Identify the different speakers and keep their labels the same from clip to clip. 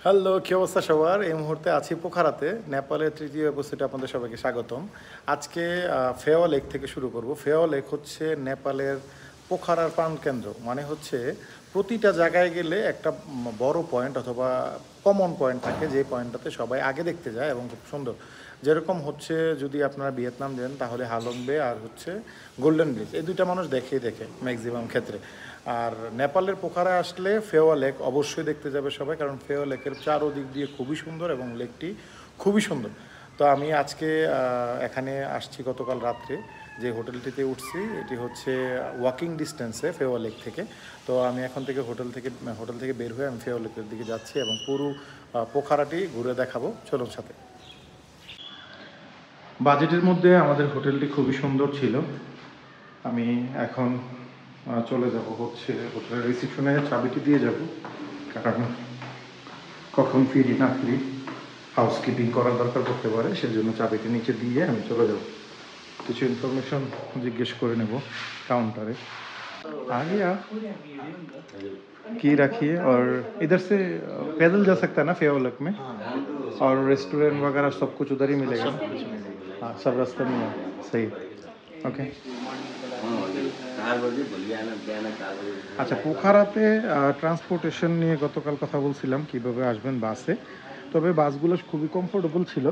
Speaker 1: Hello, কি অবস্থা সবার? এই মুহূর্তে আছি পোখারাতে, নেপালের তৃতীয় এপিসোডে আপনাদের সবাইকে স্বাগতম। আজকে ফেওয়া লেক থেকে শুরু করব। ফেওয়া লেক হচ্ছে নেপালের পোখারার প্রাণকেন্দ্র। মানে হচ্ছে প্রতিটা জায়গায় গেলে একটা বড় পয়েন্ট অথবা কমন পয়েন্ট থাকে, যে পয়েন্টটাতে সবাই আগে দেখতে যায় এবং খুব সুন্দর। যেরকম হচ্ছে যদি আপনারা ভিয়েতনাম যান তাহলে হালং বে আর হচ্ছে গোল্ডেন ব্রিজ, এই দুইটা মানুষ দেখে ম্যাক্সিমাম ক্ষেত্রে। আর নেপালের পোখারায় আসলে ফেওয়া লেক অবশ্যই দেখতে যাবে সবাই, কারণ ফেওয়া লেকের চারোদিক দিয়ে খুবই সুন্দর এবং লেকটি খুবই সুন্দর। তো আমি আজকে এখানে আসছি গতকাল রাত্রে, যে হোটেলটিতে উঠছি এটি হচ্ছে ওয়াকিং ডিস্টেন্সে ফেওয়া লেক থেকে। তো আমি এখন থেকে হোটেল থেকে বের হয়ে আমি ফেওয়া লেকের দিকে যাচ্ছি এবং পুরো পোখারাটি ঘুরে দেখাবো। চলুন সাথে। বাজেটের মধ্যে আমাদের হোটেলটি খুবই সুন্দর ছিল। আমি এখন চলে যাব হচ্ছে হোটেলের রিসিপশনে, চাবিটি দিয়ে যাব, কারণ কখন ফিরি না ফিরি হাউসকিপিং করার দরকার পড়তে পারে, সেজন্য চাবিটি নিচে দিয়ে আমি চলে যাব। কিছু ইনফরমেশন জিজ্ঞেস করে নেব काउंटरे। आ गया की रखिए। और इधर से पैदल जा सकता है ना फेवा लेक में? और रेस्टोरेंट वगैरह सब कुछ उधर ही मिलेगा? हाँ, सब रास्ते में है। सही, ओके। আচ্ছা, পোখারাতে ট্রান্সপোর্টেশন নিয়ে গতকাল কথা বলছিলাম কীভাবে আসবেন বাসে, তবে বাসগুলো খুবই কমফোর্টেবল ছিল।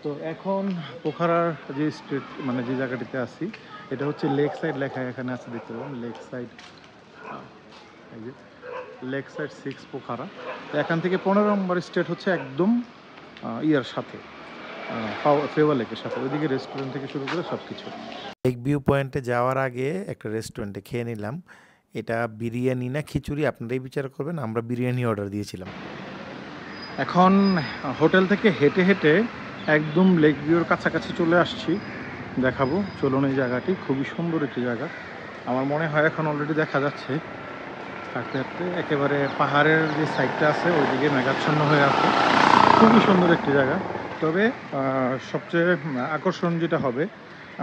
Speaker 1: তো এখন পোখারার যে স্ট্রিট মানে যে জায়গাটিতে আছি, এটা হচ্ছে লেক সাইড লেখা এখানে আছে, দেখতে পাবেন লেক সাইড, এই যে লেক সাইড 6 পোখারা। তো এখান থেকে 15 নম্বর স্টেট হচ্ছে একদম ইয়ার সাথে, ফেওয়া লেকের সাথে, ওইদিকে রেস্টুরেন্ট থেকে শুরু করে সব কিছু।
Speaker 2: লেক ভিউ পয়েন্টে যাওয়ার আগে একটা রেস্টুরেন্টে খেয়ে নিলাম। এটা বিরিয়ানি না খিচুড়ি আপনারাই বিচার করবেন, আমরা বিরিয়ানি অর্ডার দিয়েছিলাম।
Speaker 1: এখন হোটেল থেকে হেঁটে হেঁটে একদম লেক ভিউর কাছাকাছি চলে আসছি, দেখাবো। চলুন, এই জায়গাটি খুবই সুন্দর একটি জায়গা, আমার মনে হয় এখন অলরেডি দেখা যাচ্ছে। হাঁটতে হাঁটতে একেবারে পাহাড়ের যে সাইডটা আছে ওইদিকে মেঘাচ্ছন্ন হয়ে আছে, খুবই সুন্দর একটি জায়গা। তবে সবচেয়ে আকর্ষণ যেটা হবে,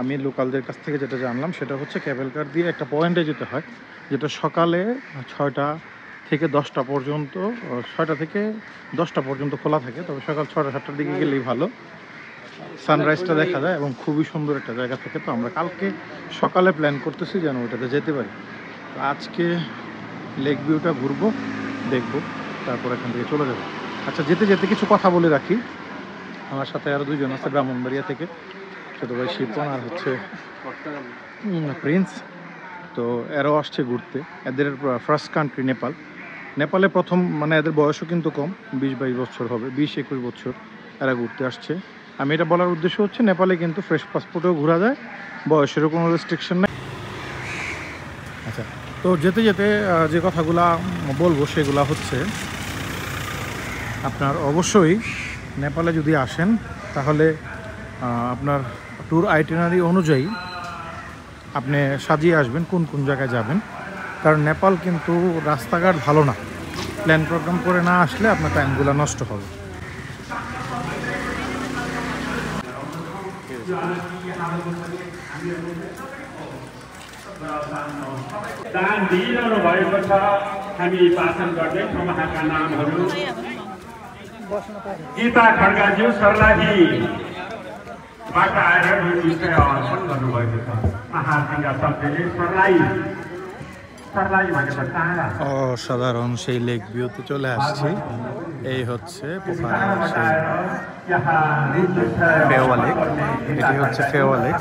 Speaker 1: আমি লোকালদের কাছ থেকে যেটা জানলাম, সেটা হচ্ছে ক্যাবেল কার দিয়ে একটা পয়েন্টে যেতে হয়, যেটা সকালে 6টা থেকে 10টা পর্যন্ত, 6টা থেকে 10টা পর্যন্ত খোলা থাকে। তবে সকাল 6টা-7টার দিকে গেলেই ভালো, সানরাইজটা দেখা যায় এবং খুবই সুন্দর একটা জায়গা থেকে। তো আমরা কালকে সকালে প্ল্যান করতেছি যেন ওইটাতে যেতে পারি। তো আজকে লেক ভিউটা ঘুরবো, দেখবো, তারপর এখান থেকে চলে যাবো। আচ্ছা, যেতে যেতে কিছু কথা বলে রাখি। আমার সাথে আরও দুজন আছে ব্রাহ্মণবাড়িয়া থেকে, ছোটো ভাই শিপন আর হচ্ছে প্রিন্স। তো এরাও আসছে ঘুরতে, এদের ফার্স্ট কান্ট্রি নেপাল। নেপালে প্রথম, মানে এদের বয়সও কিন্তু কম, 20-22 বছর হবে, 20-21 বছর এরা ঘুরতে আসছে। আমি এটা বলার উদ্দেশ্য হচ্ছে নেপালে কিন্তু ফ্রেশ পাসপোর্টেও ঘোরা যায়, বয়সেরও কোনো রেস্ট্রিকশন নেই। আচ্ছা, তো যেতে যেতে যে কথাগুলা বলবো সেগুলা হচ্ছে, আপনার অবশ্যই নেপালে যদি আসেন তাহলে আপনার ট্যুর আইটিনারি অনুযায়ী আপনি সাজিয়ে আসবেন কোন কোন জায়গায় যাবেন, কারণ নেপাল কিন্তু রাস্তাঘাট ভালো না। প্ল্যান প্রোগ্রাম করে না আসলে আপনার টাইমগুলো নষ্ট হবে।
Speaker 3: दान दिइरहनु भएको छ। हामी वाचन गर्दैछौँ उहाँका नामहरू। गीता खड्गाज्यू सर्लाहीबाट आएर यो विषय अर्पण गर्नुभएको छ। महासँग शब्दले सर्लाही भनेको टाढा।
Speaker 1: অসাধারণ সেই লেক ভিউতে চলে আসছি। এই হচ্ছে পোখারার সেই ফেওয়া লেক, এটি হচ্ছে ফেওয়া লেক।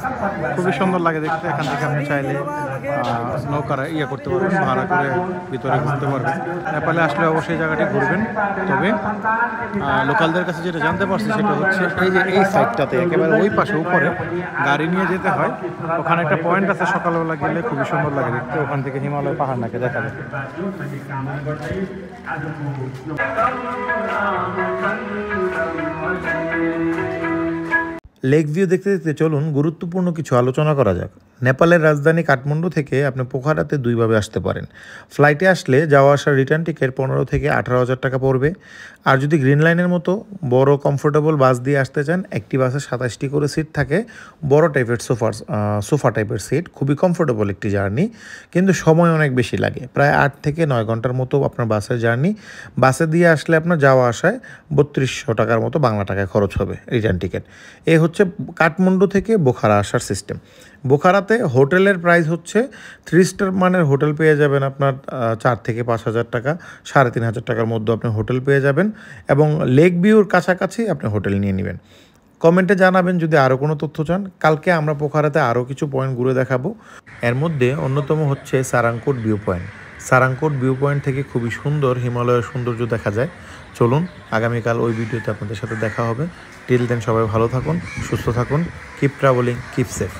Speaker 1: খুবই সুন্দর লাগে দেখতে। এখান থেকে আপনি চাইলে নৌকার করতে পারবেন, ভাড়া করে ভিতরে ঘুরতে পারবেন। নেপালে আসলে অবশ্যই জায়গাটি ঘুরবেন। তবে লোকালদের কাছে যেটা জানতে পারছি সেটা হচ্ছে এই যে এই সাইডটাতে একেবারে ওই পাশে উপরে গাড়ি নিয়ে যেতে হয়। ওখানে একটা পয়েন্ট আছে, সকালবেলা গেলে খুবই সুন্দর লাগে দেখতে। ওখান থেকে হিমালয় পাহাড় নাকি দেখা যায়।
Speaker 2: লেক ভিউ দেখতে দেখতে চলুন গুরুত্বপূর্ণ কিছু আলোচনা করা যাক। নেপালের রাজধানী কাঠমান্ডু থেকে আপনি পোখারাতে দুইভাবে আসতে পারেন। ফ্লাইটে আসলে যাওয়া আসার রিটার্ন টিকিট 15 থেকে 18,000 টাকা পড়বে। আর যদি গ্রিন লাইনের মতো বড় কমফোর্টেবল বাস দিয়ে আসতে চান, একটি বাসে 27টি করে সিট থাকে, বড় টাইপের সোফা টাইপের সিট, খুবই কমফোর্টেবল একটি জার্নি, কিন্তু সময় অনেক বেশি লাগে, প্রায় 8 থেকে 9 ঘন্টার মতো আপনার বাসের জার্নি। বাসে দিয়ে আসলে আপনার যাওয়া আসায় 3200 টাকার মতো বাংলা টাকায় খরচ হবে রিটার্ন টিকিট। এই হচ্ছে কাঠমান্ডু থেকে বোখারা আসার সিস্টেম। বোখারাতে হোটেলের প্রাইস হচ্ছে 3 স্টার মানের হোটেল পেয়ে যাবেন আপনার 4 থেকে 5,000 টাকা, 3,500 টাকার মধ্যে আপনি হোটেল পেয়ে যাবেন, এবং লেক ভিউর কাছাকাছি আপনি হোটেল নিয়ে নেবেন। কমেন্টে জানাবেন যদি আরও কোনো তথ্য চান। কালকে আমরা পোখারাতে আরও কিছু পয়েন্ট ঘুরে দেখাবো। এর মধ্যে অন্যতম হচ্ছে Sarangkot view point. Sarangkot view point থেকে খুবই সুন্দর হিমালয়ের সৌন্দর্য দেখা যায়। চলুন আগামীকাল ওই ভিডিওতে আপনাদের সাথে দেখা হবে। টিল দেন সবাই ভালো থাকুন, সুস্থ থাকুন, কিপ ট্রাভেলিং, কিপ সেফ।